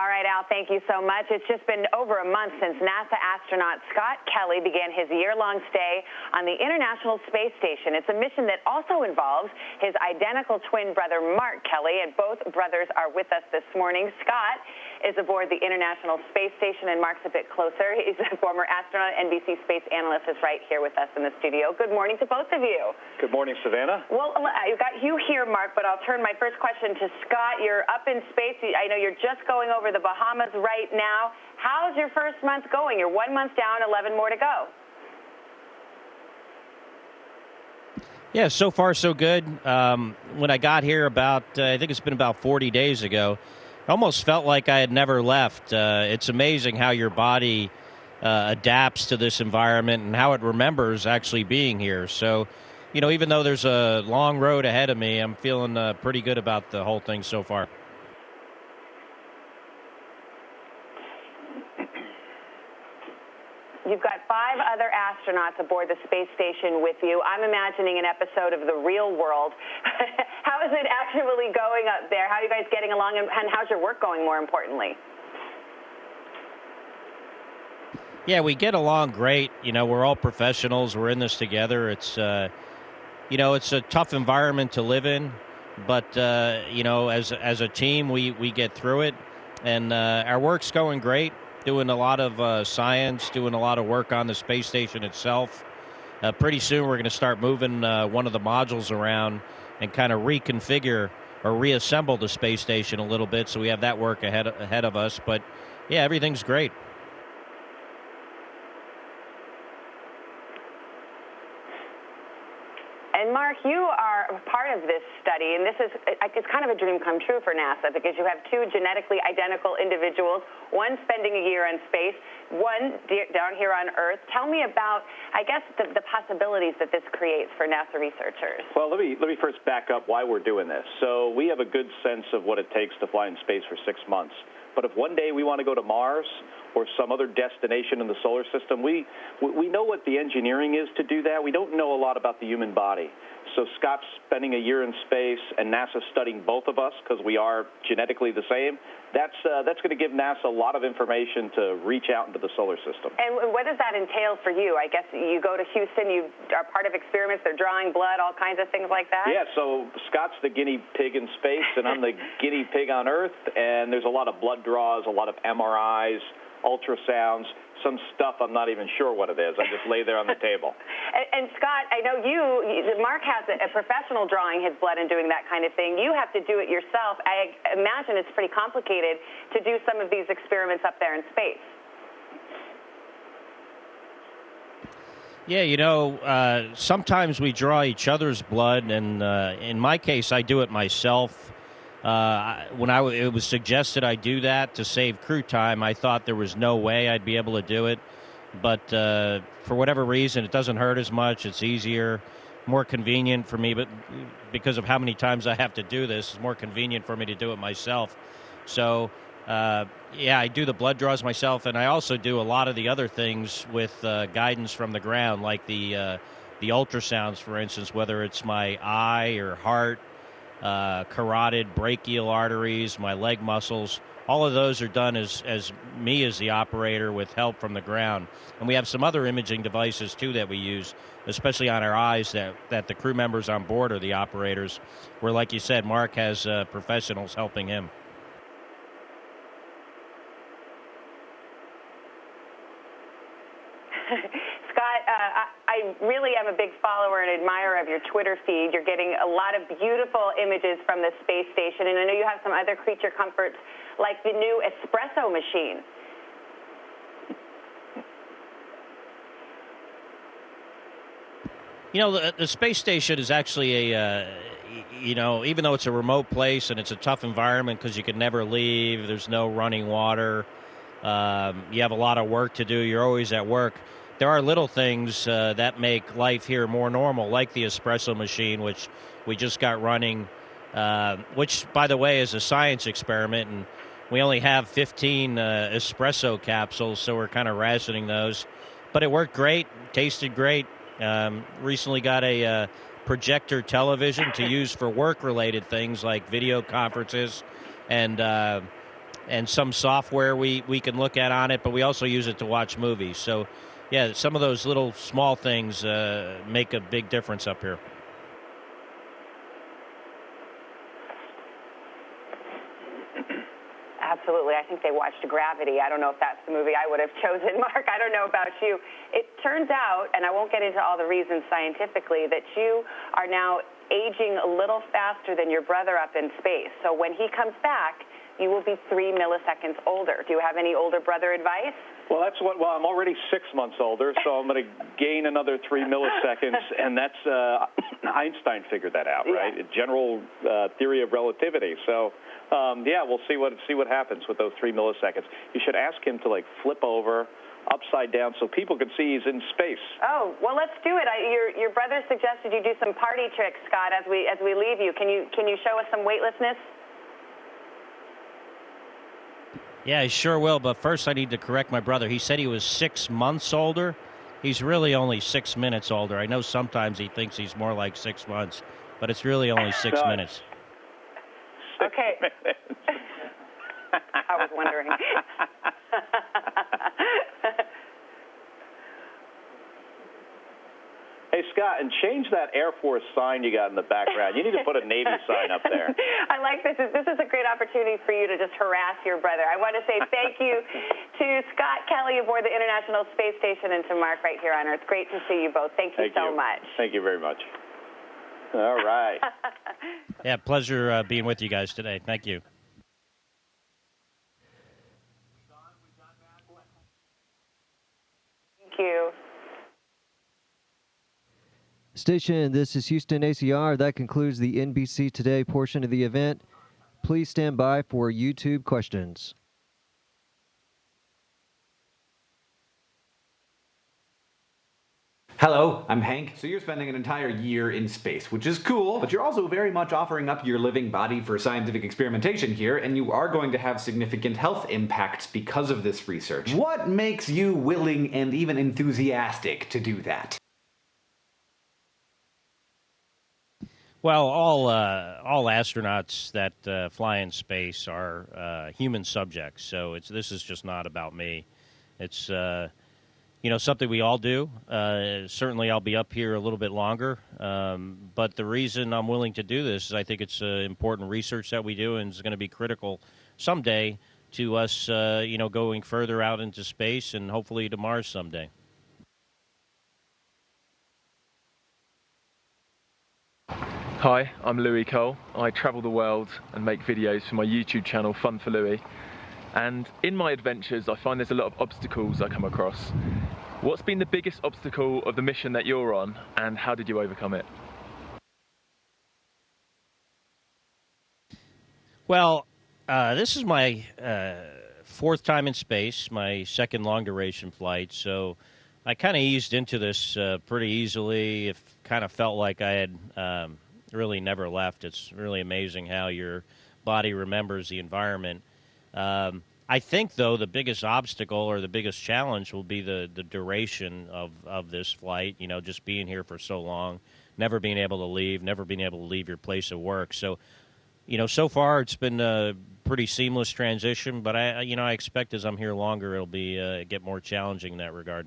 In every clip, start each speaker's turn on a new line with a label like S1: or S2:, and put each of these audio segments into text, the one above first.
S1: All right, Al, thank you so much. It's just been over a month since NASA astronaut Scott Kelly began his year-long stay on the International Space Station. It's a mission that also involves his identical twin brother, Mark Kelly, and both brothers are with us this morning. Scott is aboard the International Space Station, and Mark's a bit closer. He's a former astronaut, NBC space analyst, is right here with us in the studio. Good morning to both of you.
S2: Good morning, Savannah.
S1: Well, I've got you here, Mark, but I'll turn my first question to Scott. You're up in space. I know you're just going over the Bahamas right now. How's your first month going? You're 1 month down, 11 more to go.
S3: Yeah, so far so good. When I got here I think it's been about 40 days ago, I almost felt like I had never left. It's amazing how your body adapts to this environment and how it remembers actually being here. So, even though there's a long road ahead of me, I'm feeling pretty good about the whole thing so far.
S1: You've got 5 other astronauts aboard the space station with you. I'm imagining an episode of The Real World. How is it actually going up there? How are you guys getting along, and how's your work going, more importantly?
S3: Yeah, we get along great. We're all professionals. We're in this together. It's, it's a tough environment to live in, but, as a team, we get through it, and our work's going great. Doing a lot of science, doing a lot of work on the space station itself. Pretty soon we're going to start moving one of the modules around and kind of reconfigure or reassemble the space station a little bit, so we have that work ahead of us. But, yeah, everything's great.
S1: And Mark, you are part of this study, and it's kind of a dream come true for NASA because you have 2 genetically identical individuals, one spending a year in space, one down here on Earth. Tell me about, I guess, the possibilities that this creates for NASA researchers.
S2: Well, let me first back up why we're doing this. So we have a good sense of what it takes to fly in space for 6 months. But if one day we want to go to Mars or some other destination in the solar system, we know what the engineering is to do that. We don't know a lot about the human body. So Scott's spending a year in space, and NASA's studying both of us because we are genetically the same. That's going to give NASA a lot of information to reach out into the solar system.
S1: And what does that entail for you? I guess you go to Houston, you are part of experiments, they're drawing blood, all kinds of things like that?
S2: Yeah, so Scott's the guinea pig in space, and I'm the guinea pig on Earth, and there's a lot of blood draws, a lot of MRIs, ultrasounds, some stuff I'm not even sure what it is. I just lay there on the table.
S1: And Scott, I know Mark has a professional drawing his blood and doing that kind of thing. You have to do it yourself. I imagine it's pretty complicated to do some of these experiments up there in space.
S3: Yeah, sometimes we draw each other's blood, and in my case, I do it myself. When it was suggested I do that to save crew time, I thought there was no way I'd be able to do it. But for whatever reason, it doesn't hurt as much. It's easier, more convenient for me. But because of how many times I have to do this, it's more convenient for me to do it myself. So, I do the blood draws myself, and I also do a lot of the other things with guidance from the ground, like the ultrasounds, for instance, whether it's my eye or heart, carotid, brachial arteries, my leg muscles. All of those are done as me as the operator with help from the ground. And we have some other imaging devices, too, that we use, especially on our eyes, that the crew members on board are the operators, where, like you said, Mark has professionals helping him.
S1: Scott, I really am a big follower and admirer of your Twitter feed. You're getting a lot of beautiful images from the space station, and I know you have some other creature comforts like the new espresso machine.
S3: The space station is actually even though it's a remote place and it's a tough environment because you can never leave, there's no running water, you have a lot of work to do, you're always at work. There are little things that make life here more normal, like the espresso machine, which we just got running, which, by the way, is a science experiment, and we only have 15 espresso capsules, so we're kind of rationing those. But it worked great, tasted great. Recently got a projector television to use for work-related things like video conferences and and some software we can look at on it, but we also use it to watch movies. So, yeah, some of those little small things make a big difference up here.
S1: Absolutely. I think they watched Gravity. I don't know if that's the movie I would have chosen, Mark. I don't know about you. It turns out, and I won't get into all the reasons scientifically, that you are now aging a little faster than your brother up in space. So when he comes back, you will be 3 milliseconds older. Do you have any older brother advice?
S2: Well, I'm already 6 months older, so I'm going to gain another 3 milliseconds, and that's Einstein figured that out, right? Yeah. General theory of relativity. So, we'll see what happens with those 3 milliseconds. You should ask him to flip over upside down so people can see he's in space.
S1: Oh, well, let's do it. Your brother suggested you do some party tricks, Scott, as we leave you. Can you show us some weightlessness?
S3: Yeah, he sure will, but first I need to correct my brother. He said he was 6 months older. He's really only 6 minutes older. I know sometimes he thinks he's more like 6 months, but it's really only 6 minutes.
S1: Okay. I was wondering.
S2: Hey, Scott, and change that Air Force sign you got in the background. You need to put a Navy sign up there.
S1: I like this. This is a great opportunity for you to just harass your brother. I want to say thank you to Scott Kelly aboard the International Space Station and to Mark right here on Earth. Great to see you both. Thank you so much.
S2: Thank you very much. All right.
S3: Yeah, pleasure being with you guys today. Thank you.
S1: Thank you.
S4: Station, this is Houston ACR. That concludes the NBC Today portion of the event. Please stand by for YouTube questions.
S5: Hello, I'm Hank. So you're spending an entire year in space, which is cool, but you're also very much offering up your living body for scientific experimentation here, and you are going to have significant health impacts because of this research. What makes you willing and even enthusiastic to do that?
S3: Well, all astronauts that fly in space are human subjects, so this is just not about me. It's something we all do. Certainly, I'll be up here a little bit longer, but the reason I'm willing to do this is I think it's important research that we do, and it's going to be critical someday to us, going further out into space and hopefully to Mars someday.
S6: Hi, I'm Louis Cole. I travel the world and make videos for my YouTube channel, Fun for Louis. And in my adventures, I find there's a lot of obstacles I come across. What's been the biggest obstacle of the mission that you're on, and how did you overcome it?
S3: Well, this is my fourth time in space, my second long-duration flight, so I kind of eased into this pretty easily. It kind of felt like I had really never left. It's really amazing how your body remembers the environment. I think, though, the biggest obstacle or the biggest challenge will be the duration of this flight, just being here for so long, never being able to leave, never being able to leave your place of work. So, so far it's been a pretty seamless transition, but I expect as I'm here longer, it'll be get more challenging in that regard.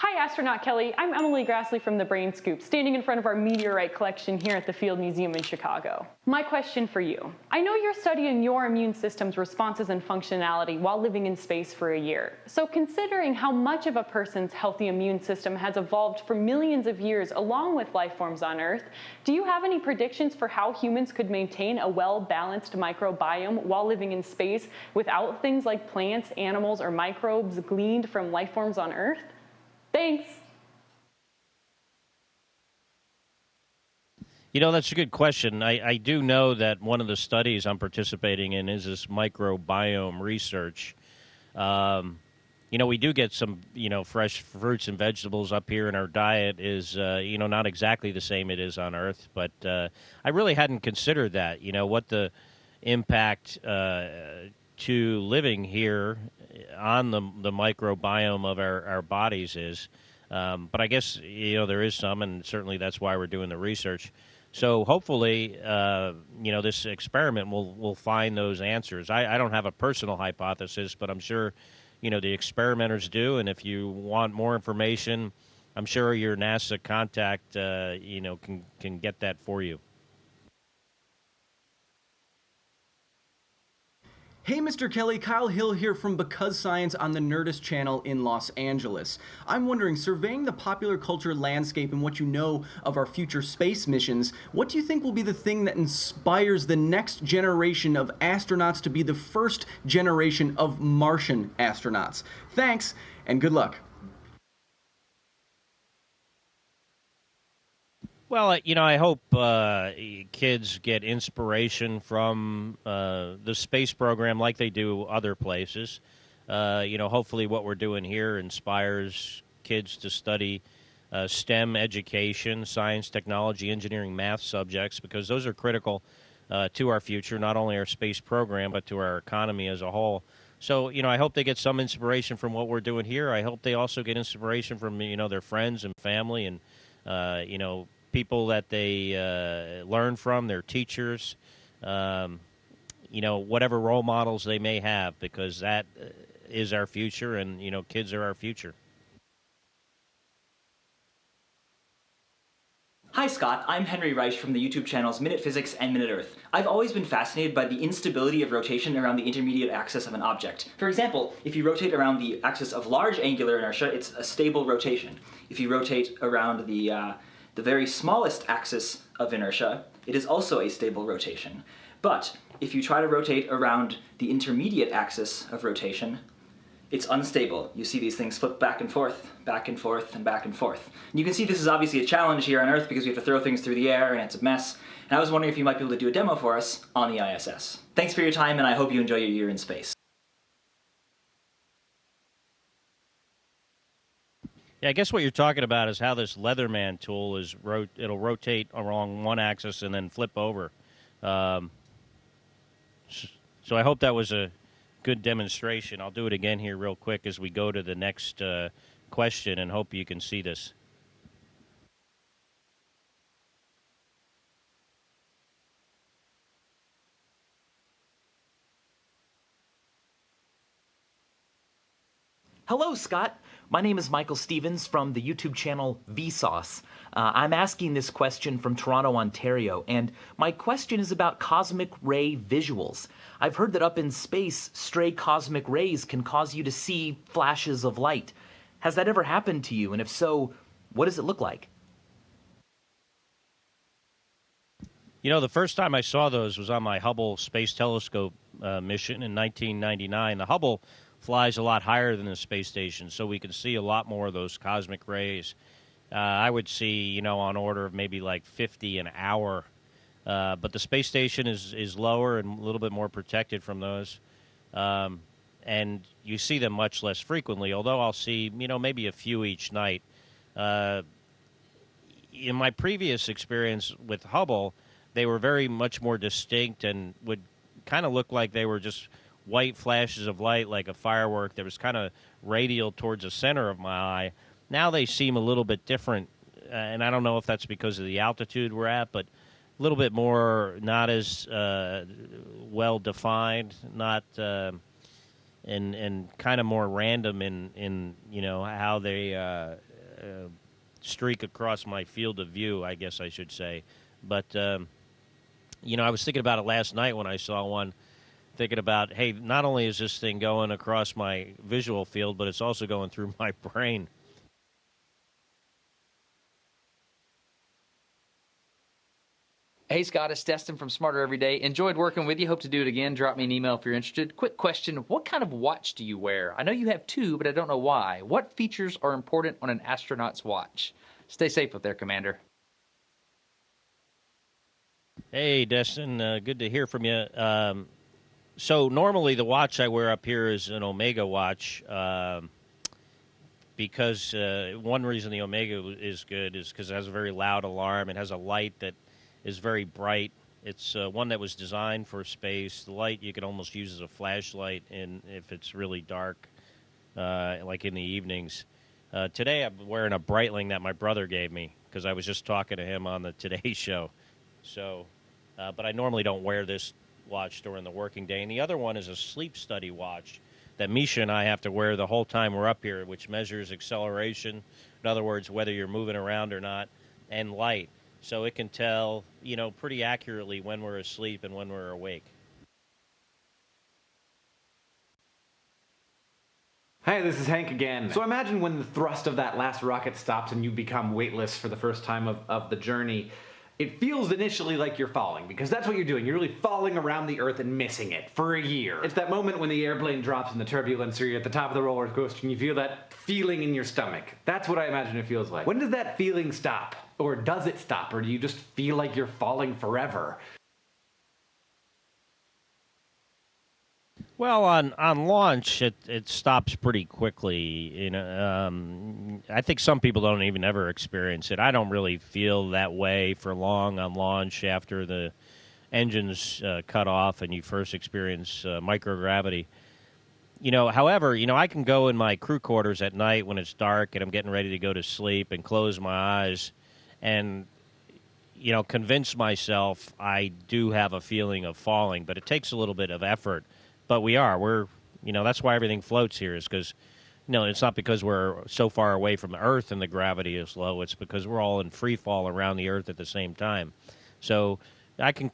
S7: Hi, Astronaut Kelly. I'm Emily Grassley from the Brain Scoop, standing in front of our meteorite collection here at the Field Museum in Chicago. My question for you. I know you're studying your immune system's responses and functionality while living in space for a year. So considering how much of a person's healthy immune system has evolved for millions of years along with life forms on Earth, do you have any predictions for how humans could maintain a well-balanced microbiome while living in space without things like plants, animals, or microbes gleaned from life forms on Earth? Thanks.
S3: That's a good question. I do know that one of the studies I'm participating in is this microbiome research. We do get some, fresh fruits and vegetables up here, and our diet is, not exactly the same it is on Earth. But I really hadn't considered that, what the impact to living here on the microbiome of our bodies is. But I guess, there is some, and certainly that's why we're doing the research. So hopefully, this experiment will find those answers. I don't have a personal hypothesis, but I'm sure, the experimenters do. And if you want more information, I'm sure your NASA contact, can get that for you.
S8: Hey Mr. Kelly, Kyle Hill here from Because Science on the Nerdist channel in Los Angeles. I'm wondering, surveying the popular culture landscape and what you know of our future space missions, what do you think will be the thing that inspires the next generation of astronauts to be the first generation of Martian astronauts? Thanks, and good luck.
S3: Well, I hope kids get inspiration from the space program like they do other places. Hopefully what we're doing here inspires kids to study STEM education, science, technology, engineering, math subjects, because those are critical to our future, not only our space program, but to our economy as a whole. So, I hope they get some inspiration from what we're doing here. I hope they also get inspiration from, their friends and family and, people that they learn from, their teachers, whatever role models they may have, because that is our future, and, kids are our future.
S9: Hi Scott, I'm Henry Reich from the YouTube channels Minute Physics and Minute Earth. I've always been fascinated by the instability of rotation around the intermediate axis of an object. For example, if you rotate around the axis of large angular inertia, it's a stable rotation. If you rotate around the very smallest axis of inertia, it is also a stable rotation. But if you try to rotate around the intermediate axis of rotation, it's unstable. You see these things flip back and forth, back and forth, and back and forth. And you can see this is obviously a challenge here on Earth because we have to throw things through the air and it's a mess. And I was wondering if you might be able to do a demo for us on the ISS. Thanks for your time, and I hope you enjoy your year in space.
S3: Yeah, I guess what you're talking about is how this Leatherman tool it'll rotate along one axis and then flip over. So I hope that was a good demonstration. I'll do it again here real quick as we go to the next question, and hope you can see this.
S10: Hello, Scott. My name is Michael Stevens from the YouTube channel Vsauce. I'm asking this question from Toronto, Ontario, and my question is about cosmic ray visuals. I've heard that up in space, stray cosmic rays can cause you to see flashes of light. Has that ever happened to you? And if so, what does it look like?
S3: The first time I saw those was on my Hubble Space Telescope mission in 1999. The Hubble flies a lot higher than the space station, so we can see a lot more of those cosmic rays. I would see, on order of maybe like 50 an hour. But the space station is lower and a little bit more protected from those. And you see them much less frequently, although I'll see, maybe a few each night. In my previous experience with Hubble, they were very much more distinct and would kind of look like they were just white flashes of light, like a firework that was kind of radial towards the center of my eye. Now they seem a little bit different, and I don't know if that's because of the altitude we're at, but a little bit more not as well defined, not and kind of more random in how they streak across my field of view, I guess I should say. But I was thinking about it last night when I saw one, thinking about, hey, not only is this thing going across my visual field, but it's also going through my brain.
S11: Hey, Scott, it's Destin from Smarter Every Day. Enjoyed working with you. Hope to do it again. Drop me an email if you're interested. Quick question. What kind of watch do you wear? I know you have two, but I don't know why. What features are important on an astronaut's watch? Stay safe up there, Commander.
S3: Hey, Destin. Good to hear from you. So normally the watch I wear up here is an Omega watch because one reason the Omega is good is because it has a very loud alarm. It has a light that is very bright. It's one that was designed for space. The light you can almost use as a flashlight if it's really dark, like in the evenings. Today I'm wearing a Breitling that my brother gave me because I was just talking to him on the Today Show. So, but I normally don't wear this watch during the working day. And the other one is a sleep study watch that Misha and I have to wear the whole time we're up here, which measures acceleration. In other words, whether you're moving around or not, and light. So it can tell, pretty accurately when we're asleep and when we're awake.
S5: Hey, this is Hank again. So imagine when the thrust of that last rocket stops and you become weightless for the first time of the journey. It feels initially like you're falling, because that's what you're doing. You're really falling around the Earth and missing it for a year. It's that moment when the airplane drops in the turbulence, or you're at the top of the roller coaster and you feel that feeling in your stomach. That's what I imagine it feels like. When does that feeling stop? Or does it stop? Or do you just feel like you're falling forever?
S3: Well, on launch, it stops pretty quickly. I think some people don't even ever experience it. I don't really feel that way for long on launch after the engines cut off and you first experience microgravity. However, I can go in my crew quarters at night when it's dark and I'm getting ready to go to sleep and close my eyes and, convince myself I do have a feeling of falling, but it takes a little bit of effort. But we're, that's why everything floats here, is because, it's not because we're so far away from Earth and the gravity is low. It's because we're all in free fall around the Earth at the same time. So I can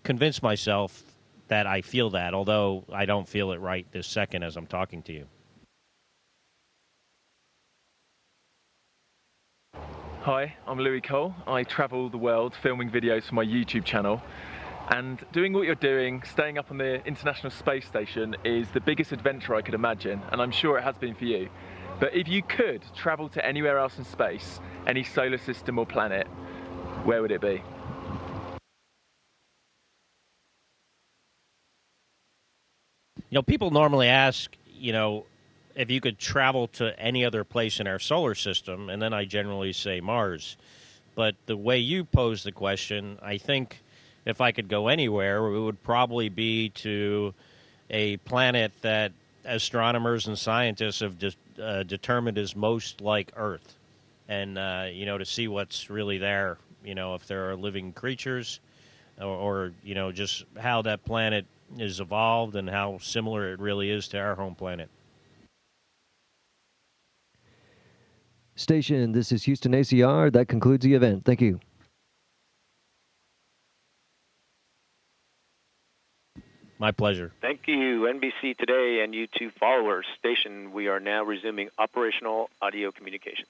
S3: convince myself that I feel that, although I don't feel it right this second as I'm talking to you.
S6: Hi, I'm Louis Cole. I travel the world filming videos for my YouTube channel. And doing what you're doing, staying up on the International Space Station, is the biggest adventure I could imagine, and I'm sure it has been for you. But if you could travel to anywhere else in space, any solar system or planet, where would it be?
S3: People normally ask, if you could travel to any other place in our solar system, and then I generally say Mars. But the way you pose the question, I think if I could go anywhere, it would probably be to a planet that astronomers and scientists have determined is most like Earth. And, to see what's really there, if there are living creatures or just how that planet is evolved and how similar it really is to our home planet.
S4: Station, this is Houston ACR. That concludes the event. Thank you.
S3: My pleasure.
S12: Thank you, NBC Today and YouTube followers. Station, we are now resuming operational audio communications.